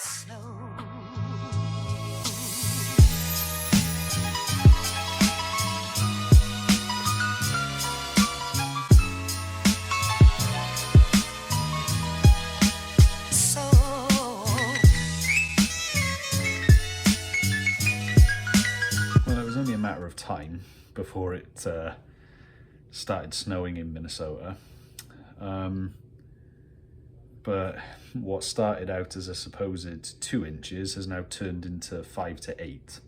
snow. Well, it was only a matter of time before it started snowing in Minnesota. But what started out as a supposed 2 inches has now turned into 5 to 8.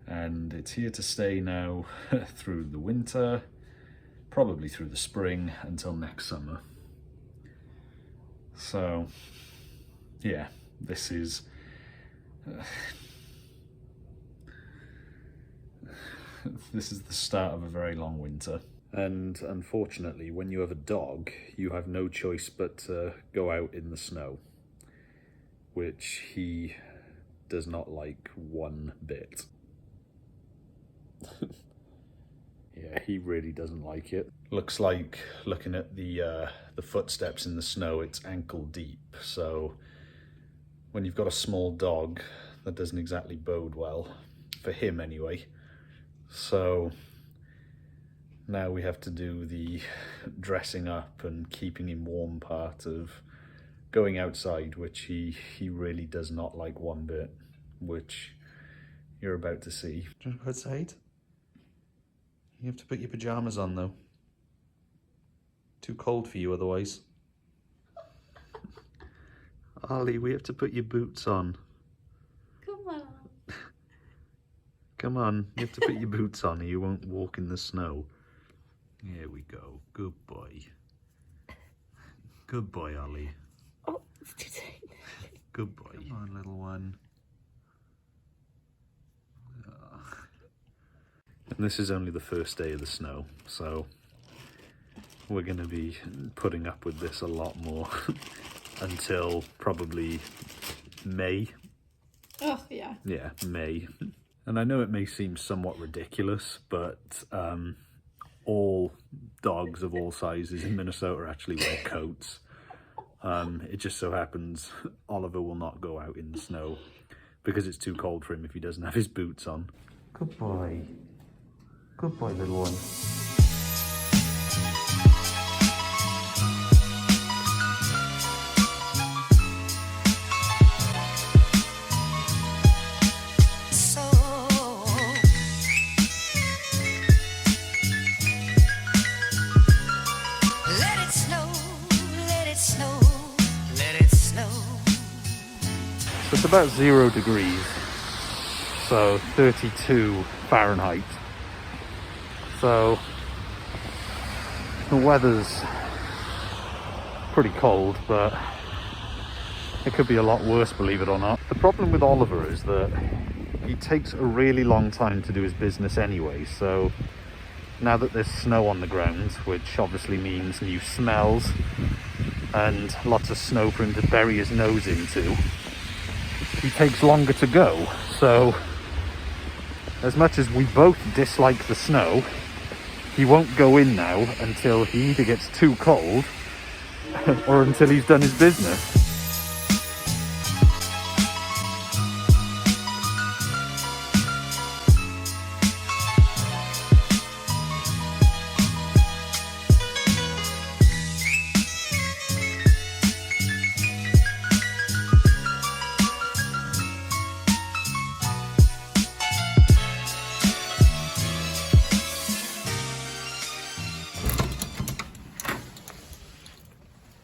And it's here to stay now through the winter, probably through the spring until next summer. So, yeah, this is this is the start of a very long winter. And unfortunately, when you have a dog, you have no choice but to go out in the snow, which he does not like one bit. Yeah, he really doesn't like it. Looks like, looking at the footsteps in the snow, it's ankle deep. So when you've got a small dog, that doesn't exactly bode well, for him anyway. So now we have to do the dressing up and keeping him warm part of going outside, which he really does not like one bit, which you're about to see. Do you want to go outside? You have to put your pyjamas on though. Too cold for you otherwise. Ollie, we have to put your boots on. Come on. Come on, you have to put your boots on or you won't walk in the snow. Here we go. Good boy. Good boy, Ollie. Oh, it's too tight. Good boy. Come on, little one. And this is only the first day of the snow, so we're going to be putting up with this a lot more until probably May. Oh, yeah. Yeah, May. And I know it may seem somewhat ridiculous, but all dogs of all sizes in Minnesota actually wear coats. It just so happens Oliver will not go out in the snow because it's too cold for him if he doesn't have his boots on. Good boy. Good boy, little one. It's about 0 degrees, so 32 Fahrenheit. So the weather's pretty cold, but it could be a lot worse, believe it or not. The problem with Oliver is that he takes a really long time to do his business anyway, so now that there's snow on the ground, which obviously means new smells and lots of snow for him to bury his nose into, he takes longer to go. So as much as we both dislike the snow, he won't go in now until he either gets too cold or until he's done his business.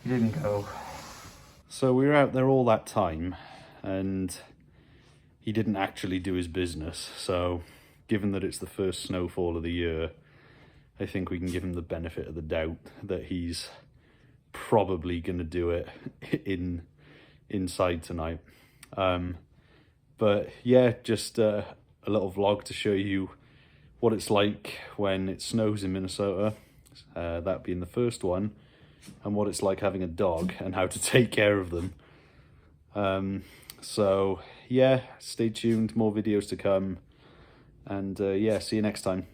He didn't go. So we were out there all that time and he didn't actually do his business. So given that it's the first snowfall of the year, I think we can give him the benefit of the doubt that he's probably going to do it inside tonight. But yeah, just a little vlog to show you what it's like when it snows in Minnesota, that being the first one, and what it's like having a dog and how to take care of them. So yeah, stay tuned, more videos to come, and yeah, see you next time.